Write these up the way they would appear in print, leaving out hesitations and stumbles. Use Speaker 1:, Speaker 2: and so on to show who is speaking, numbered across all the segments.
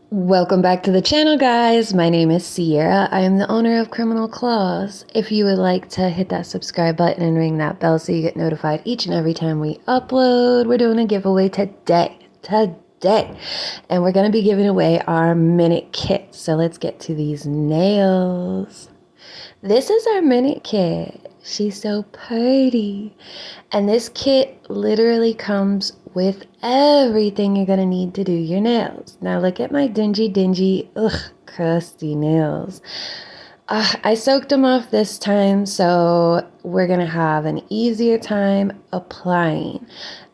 Speaker 1: Welcome back to the channel, guys. My name is Sierra. I am the owner of Criminal Claws. If you would like to hit that subscribe button and ring that bell so you get notified each and every time we upload, we're doing a giveaway today. And we're going to be giving away our minute kit. So let's get to these nails. This is our minute kit. She's so pretty. And this kit literally comes with everything you're going to need to do your nails. Now look at my dingy, crusty nails. I soaked them off this time, so we're going to have an easier time applying.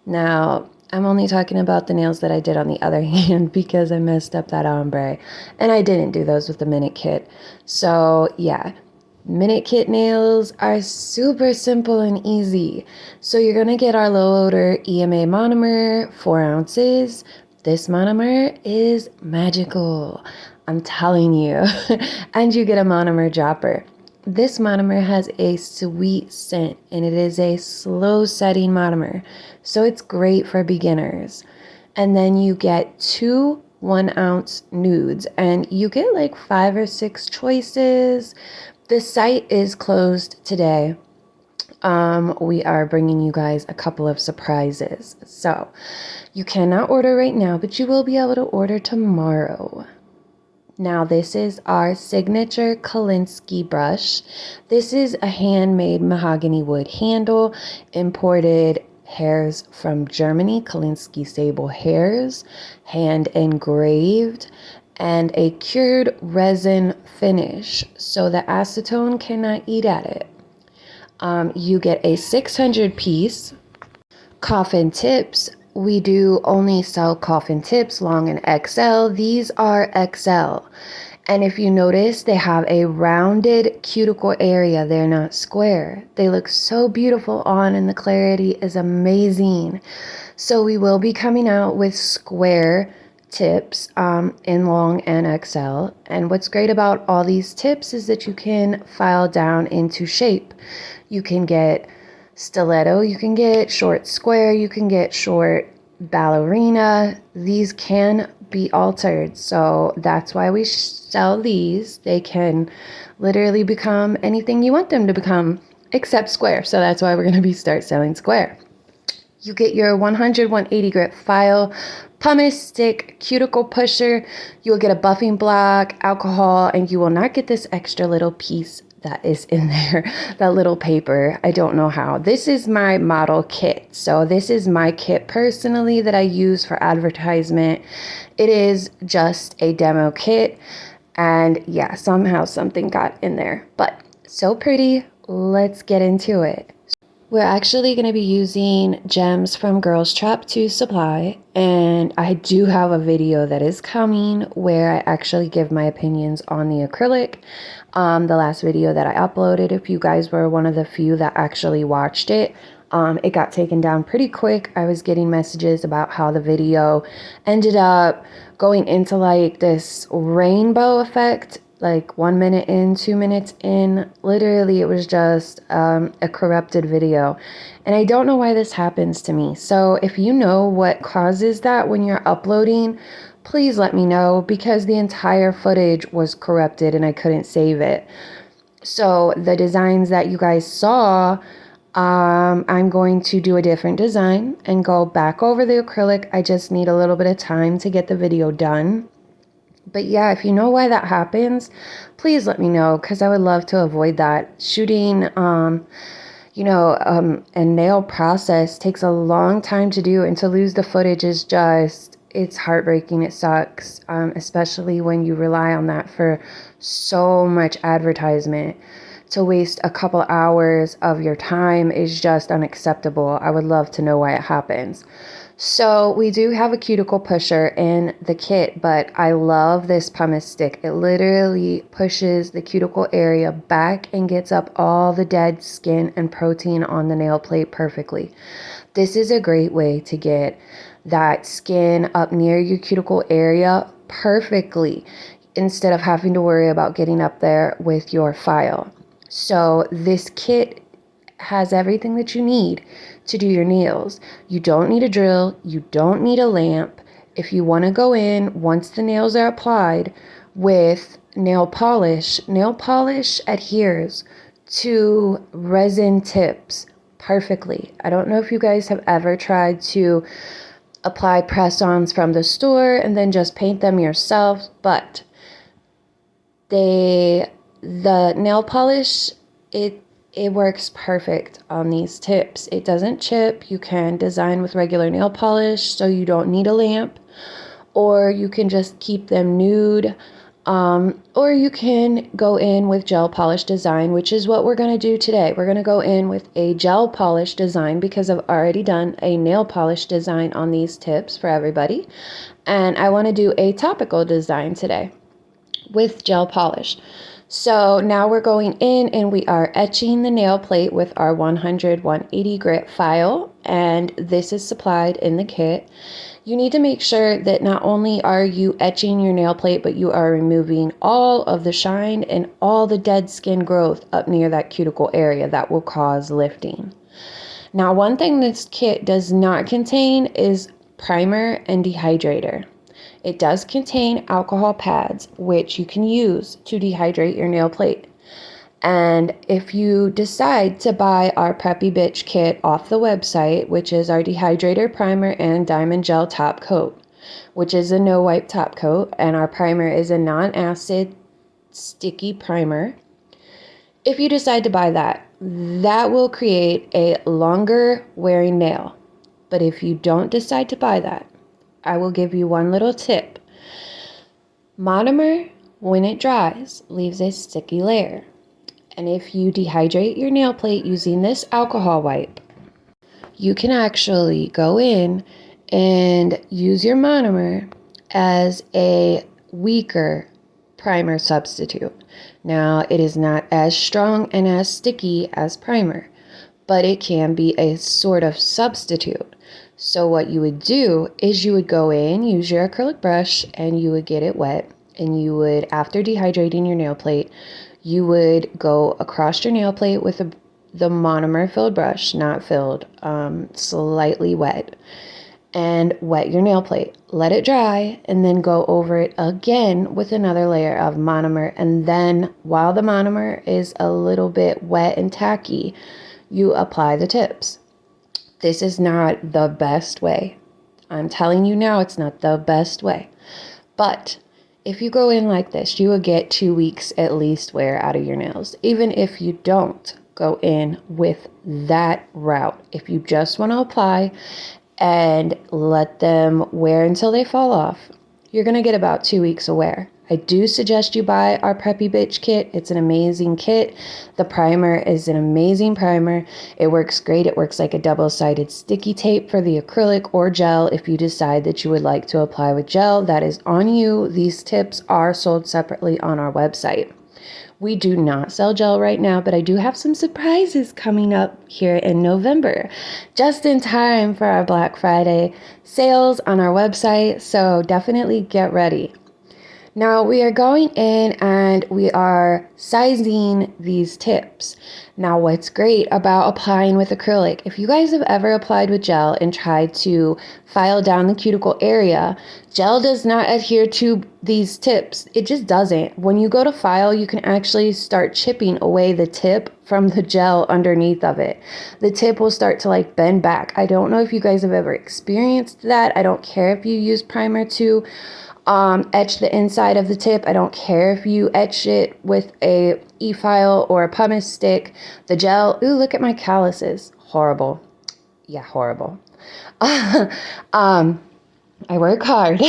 Speaker 1: Now, I'm only talking about the nails that I did on the other hand because I messed up that ombre. And I didn't do those with the minute kit. So yeah, minute kit nails are super simple and easy. So you're going to get our low odor EMA monomer, 4 ounces. This monomer is magical, I'm telling you. And you get a monomer dropper. This monomer has a sweet scent and it is a slow setting monomer. So it's great for beginners. And then you get 2 1-ounce nudes and you get like 5 or 6 choices. The site is closed today. We are bringing you guys a couple of surprises. So you cannot order right now, but you will be able to order tomorrow. Now this is our signature Kolinsky brush. This is a handmade mahogany wood handle, imported hairs from Germany, Kolinsky sable hairs, hand engraved, and a cured resin finish, so the acetone cannot eat at it. You get a 600 piece coffin tips. We do only sell coffin tips, long and XL. These are XL. And if you notice, they have a rounded cuticle area. They're not square. They look so beautiful on, and the clarity is amazing. So we will be coming out with square tips in long and XL. And what's great about all these tips is that you can file down into shape. You can get stiletto, you can get short square, you can get short ballerina. These can be altered, so that's why we sell these. They can literally become anything you want them to become except square, so that's why we're going to start selling square. You get your 180 grit file, pumice stick, cuticle pusher. You'll get a buffing block, alcohol, and you will not get this extra little piece that is in there, that little paper. I don't know how. This is my model kit. So this is my kit personally that I use for advertisement. It is just a demo kit. And yeah, somehow something got in there. But so pretty. Let's get into it. We're actually going to be using gems from Girls Trap to supply, and I do have a video that is coming where I actually give my opinions on the acrylic. The last video that I uploaded, if you guys were one of the few that actually watched it, it got taken down pretty quick. I was getting messages about how the video ended up going into like this rainbow effect, like 1 minute in, 2 minutes in. Literally, it was just a corrupted video. And I don't know why this happens to me. So if you know what causes that when you're uploading, please let me know, because the entire footage was corrupted and I couldn't save it. So the designs that you guys saw, I'm going to do a different design and go back over the acrylic. I just need a little bit of time to get the video done. But yeah, if you know why that happens, please let me know, because I would love to avoid that. Shooting, a nail process takes a long time to do, and to lose the footage is just, it's heartbreaking. It sucks, especially when you rely on that for so much advertisement. To waste a couple hours of your time is just unacceptable. I would love to know why it happens. So we do have a cuticle pusher in the kit, but I love this pumice stick. It literally pushes the cuticle area back and gets up all the dead skin and protein on the nail plate perfectly. This is a great way to get that skin up near your cuticle area perfectly, instead of having to worry about getting up there with your file. So this kit has everything that you need to do your nails. You don't need a drill. You don't need a lamp. if you want to go in once the nails are applied with nail polish adheres to resin tips perfectly. I don't know if you guys have ever tried to apply press-ons from the store and then just paint them yourself, but the nail polish, it works perfect on these tips. It doesn't chip. You can design with regular nail polish, so you don't need a lamp, or you can just keep them nude, or you can go in with gel polish design, which is what we're going to do today. We're going to go in with a gel polish design because I've already done a nail polish design on these tips for everybody, and I want to do a topical design today with gel polish. So now we're going in and we are etching the nail plate with our 100-180 grit file, and this is supplied in the kit. You need to make sure that not only are you etching your nail plate, but you are removing all of the shine and all the dead skin growth up near that cuticle area that will cause lifting. Now, one thing this kit does not contain is primer and dehydrator. It does contain alcohol pads, which you can use to dehydrate your nail plate. And if you decide to buy our Preppy Bitch kit off the website, which is our dehydrator, primer, and diamond gel top coat, which is a no-wipe top coat, and our primer is a non-acid sticky primer. If you decide to buy that, that will create a longer wearing nail. But if you don't decide to buy that, I will give you one little tip. Monomer, when it dries, leaves a sticky layer. And if you dehydrate your nail plate using this alcohol wipe, you can actually go in and use your monomer as a weaker primer substitute. Now, it is not as strong and as sticky as primer, but it can be a sort of substitute. So what you would do is you would go in, use your acrylic brush, and you would get it wet. And you would, after dehydrating your nail plate, you would go across your nail plate with the monomer filled brush, not filled, slightly wet, and wet your nail plate. Let it dry, and then go over it again with another layer of monomer. And then while the monomer is a little bit wet and tacky, you apply the tips. This is not the best way. I'm telling you now, it's not the best way. But if you go in like this, you will get 2 weeks at least wear out of your nails. Even if you don't go in with that route. If you just want to apply and let them wear until they fall off, you're going to get about 2 weeks of wear. I do suggest you buy our Preppy Bitch kit. It's an amazing kit. The primer is an amazing primer. It works great. It works like a double-sided sticky tape for the acrylic or gel. If you decide that you would like to apply with gel, that is on you. These tips are sold separately on our website. We do not sell gel right now, but I do have some surprises coming up here in November, just in time for our Black Friday sales on our website. So definitely get ready. Now we are going in and we are sizing these tips. Now what's great about applying with acrylic, if you guys have ever applied with gel and tried to file down the cuticle area, gel does not adhere to these tips. It just doesn't. When you go to file, you can actually start chipping away the tip from the gel underneath of it. The tip will start to like bend back. I don't know if you guys have ever experienced that. I don't care if you use primer to etch the inside of the tip. I don't care if you etch it with a e-file or a pumice stick. The gel, ooh, look at my calluses. Horrible. Yeah, horrible. I work hard.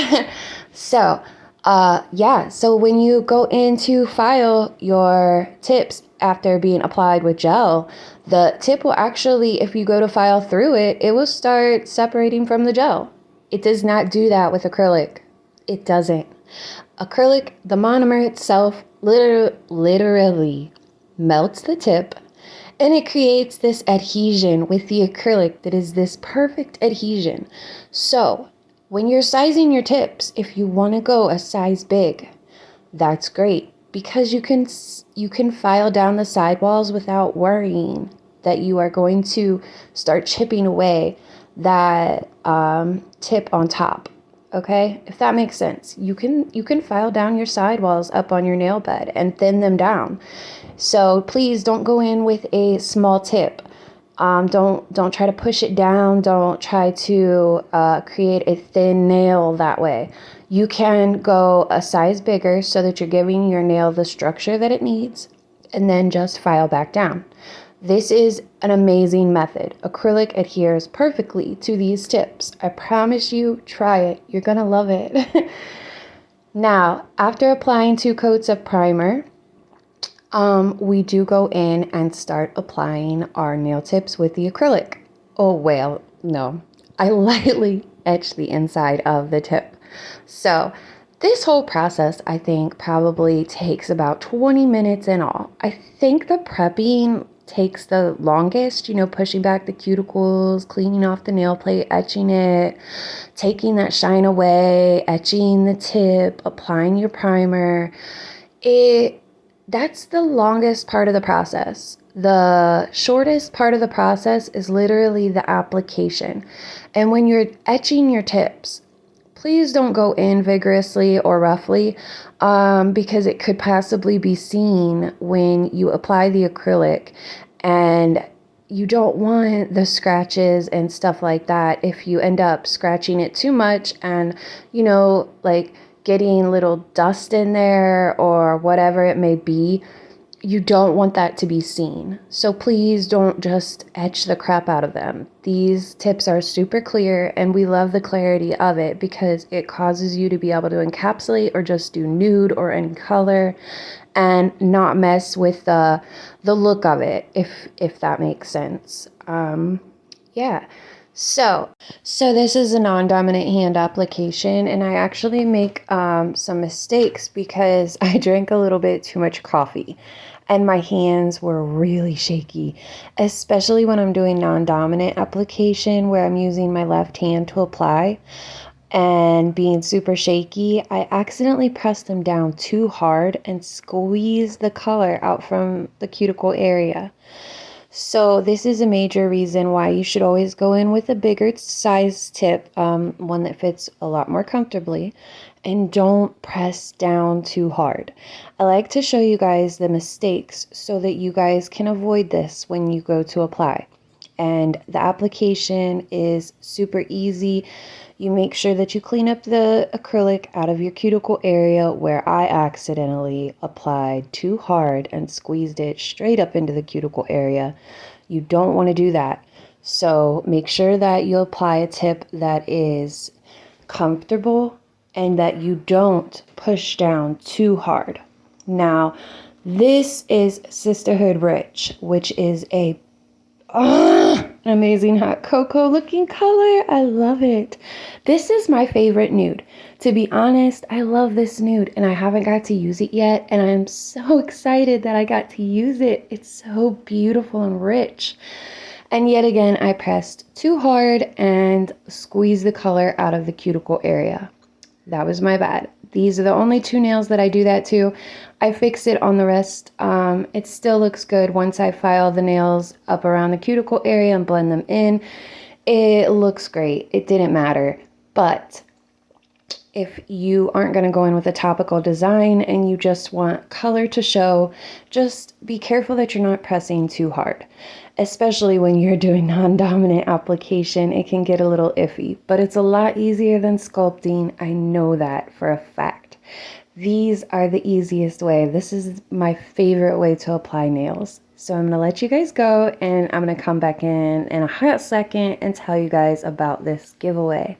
Speaker 1: So when you go in to file your tips after being applied with gel, the tip will actually, if you go to file through it, it will start separating from the gel. It does not do that with acrylic. It doesn't. Acrylic, the monomer itself, literally melts the tip, and it creates this adhesion with the acrylic that is this perfect adhesion. So when you're sizing your tips, if you want to go a size big, that's great, because you can file down the sidewalls without worrying that you are going to start chipping away that tip on top. okay? If that makes sense. You can file down your sidewalls up on your nail bed and thin them down. So please don't go in with a small tip. Don't try to push it down. Don't try to create a thin nail that way. You can go a size bigger so that you're giving your nail the structure that it needs, and then just file back down. This is an amazing method. Acrylic adheres perfectly to these tips. I promise you, try it. You're gonna love it. Now, after applying 2 coats of primer, we do go in and start applying our nail tips with the acrylic. Oh, well, no. I lightly etch the inside of the tip. So this whole process, I think, probably takes about 20 minutes in all. I think the prepping takes the longest, pushing back the cuticles, cleaning off the nail plate, etching it, taking that shine away, etching the tip, applying your primer. That's the longest part of the process. The shortest part of the process is literally the application. And when you're etching your tips, please don't go in vigorously or roughly because it could possibly be seen when you apply the acrylic, and you don't want the scratches and stuff like that if you end up scratching it too much and, like getting little dust in there or whatever it may be. You don't want that to be seen. So please don't just etch the crap out of them. These tips are super clear, and we love the clarity of it because it causes you to be able to encapsulate or just do nude or any color and not mess with the look of it, if that makes sense. Yeah. So this is a non-dominant hand application, and I actually make some mistakes because I drank a little bit too much coffee and my hands were really shaky, especially when I'm doing non-dominant application where I'm using my left hand to apply and being super shaky. I accidentally pressed them down too hard and squeezed the color out from the cuticle area. So this is a major reason why you should always go in with a bigger size tip, one that fits a lot more comfortably, and don't press down too hard. I like to show you guys the mistakes so that you guys can avoid this when you go to apply. And the application is super easy. You make sure that you clean up the acrylic out of your cuticle area where I accidentally applied too hard and squeezed it straight up into the cuticle area. You don't want to do that. So make sure that you apply a tip that is comfortable and that you don't push down too hard. Now, this is Sisterhood Rich, which is an amazing hot cocoa looking color. I love it. This is my favorite nude. To be honest, I love this nude and I haven't got to use it yet, and I'm so excited that I got to use it. It's so beautiful and rich. And yet again, I pressed too hard and squeezed the color out of the cuticle area. That was my bad. These are the only 2 nails that I do that to. I fix it on the rest. It still looks good once I file the nails up around the cuticle area and blend them in. It looks great. It didn't matter. But if you aren't going to go in with a topical design and you just want color to show, just be careful that you're not pressing too hard. Especially when you're doing non-dominant application, it can get a little iffy, but it's a lot easier than sculpting. I know that for a fact. These are the easiest way. This is my favorite way to apply nails. So I'm going to let you guys go, and I'm going to come back in a hot second and tell you guys about this giveaway.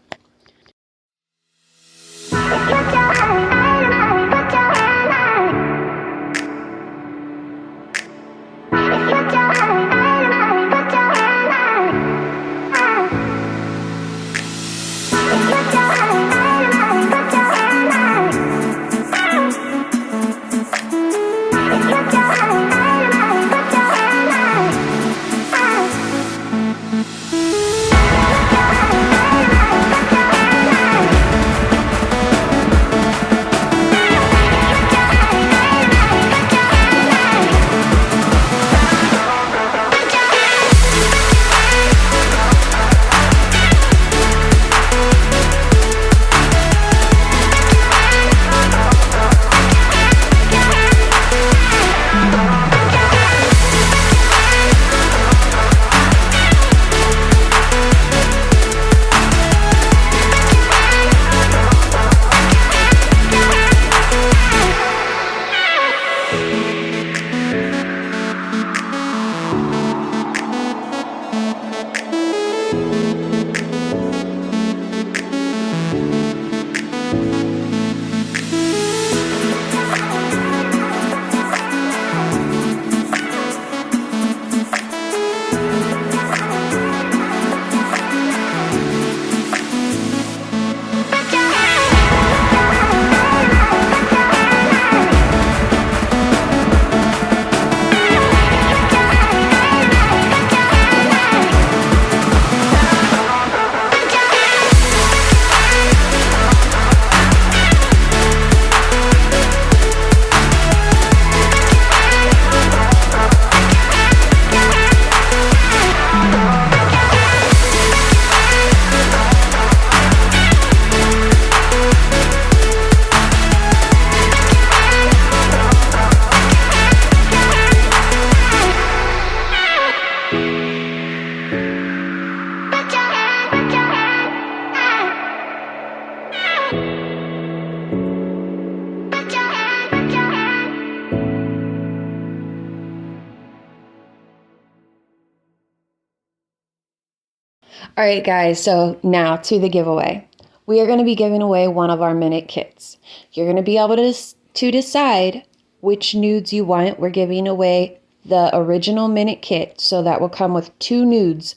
Speaker 1: All right, guys, so now to the giveaway. We are going to be giving away one of our minute kits. You're going to be able to decide which nudes you want. We're giving away the original minute kit, so that will come with 2 nudes,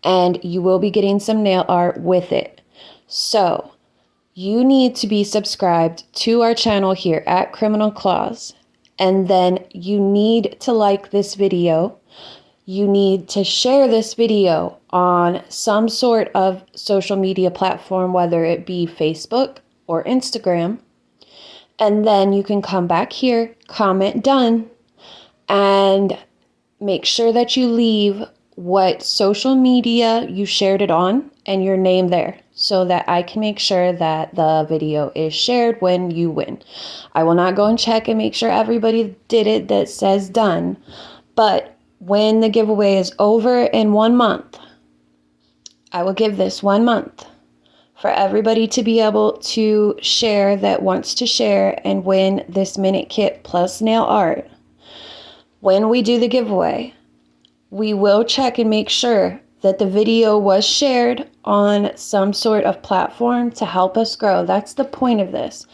Speaker 1: and you will be getting some nail art with it. So you need to be subscribed to our channel here at Criminal Claws, and then you need to like this video. You need to share this video on some sort of social media platform, whether it be Facebook or Instagram. And then you can come back here, comment done, and make sure that you leave what social media you shared it on and your name there, so that I can make sure that the video is shared when you win. I will not go and check and make sure everybody did it that says done, but when the giveaway is over in 1 month, I will give this 1 month for everybody to be able to share that wants to share and win this minute kit plus nail art. When we do the giveaway, we will check and make sure that the video was shared on some sort of platform to help us grow. That's the point of this.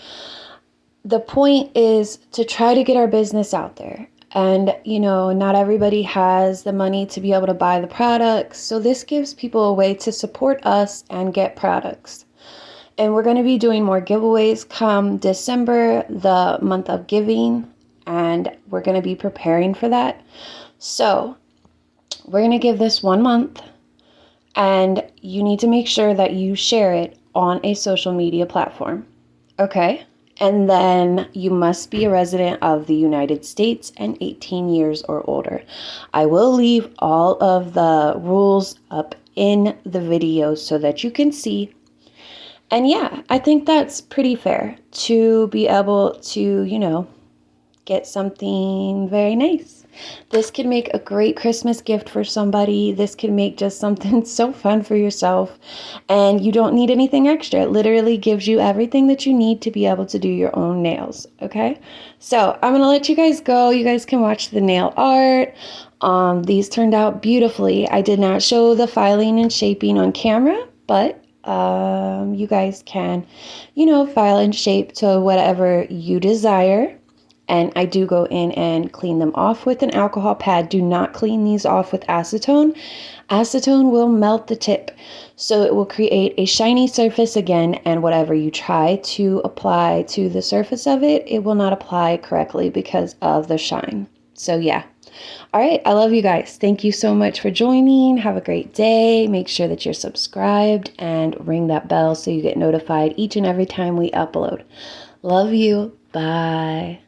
Speaker 1: The point is to try to get our business out there. And, not everybody has the money to be able to buy the products. So this gives people a way to support us and get products. And we're going to be doing more giveaways come December, the month of giving. And we're going to be preparing for that. So we're going to give this 1 month. And you need to make sure that you share it on a social media platform. Okay? And then you must be a resident of the United States and 18 years or older. I will leave all of the rules up in the video so that you can see. And yeah, I think that's pretty fair to be able to, get something very nice. This can make a great Christmas gift for somebody. This can make just something so fun for yourself. And you don't need anything extra. It literally gives you everything that you need to be able to do your own nails. Okay? So I'm going to let you guys go. You guys can watch the nail art. These turned out beautifully. I did not show the filing and shaping on camera, but you guys can, file and shape to whatever you desire. And I do go in and clean them off with an alcohol pad. Do not clean these off with acetone. Acetone will melt the tip, so it will create a shiny surface again, and whatever you try to apply to the surface of it, it will not apply correctly because of the shine. So yeah. All right, I love you guys. Thank you so much for joining. Have a great day. Make sure that you're subscribed and ring that bell so you get notified each and every time we upload. Love you. Bye.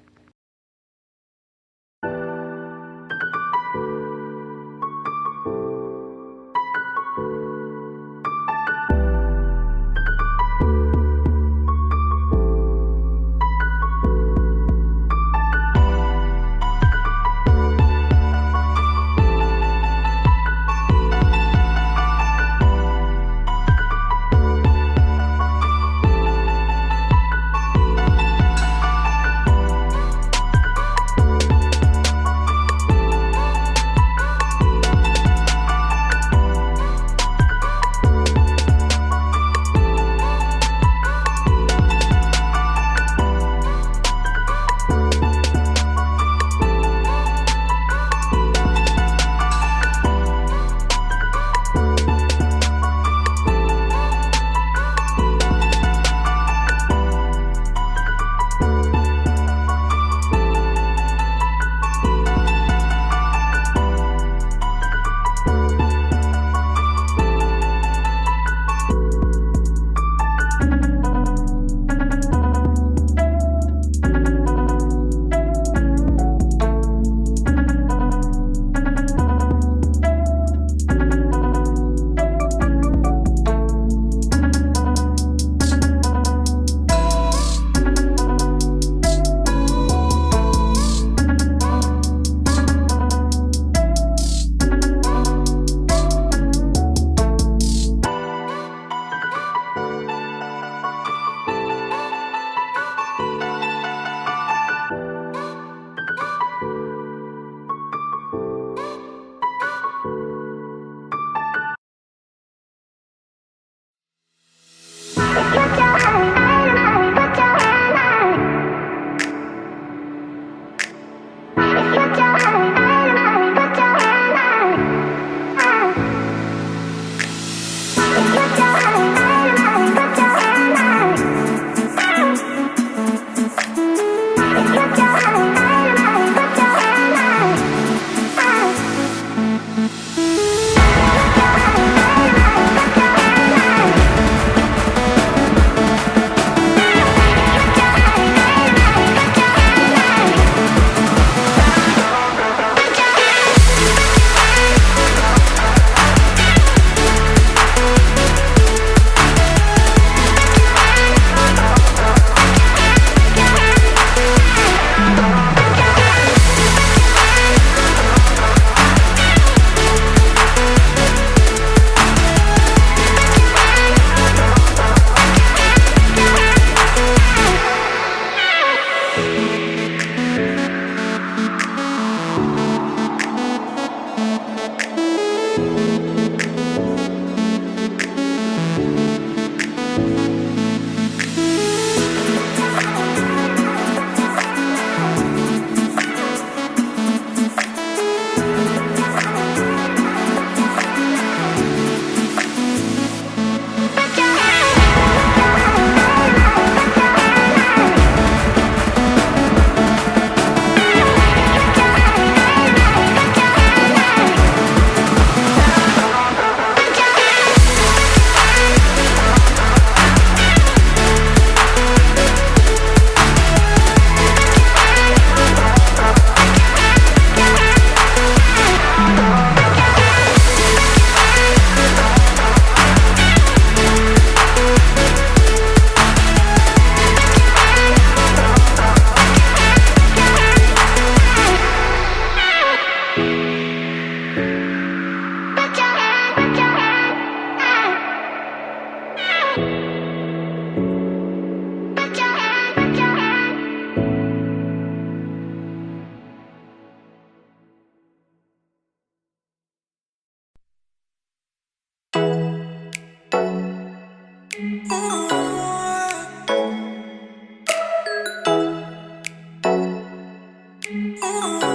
Speaker 2: Ooh.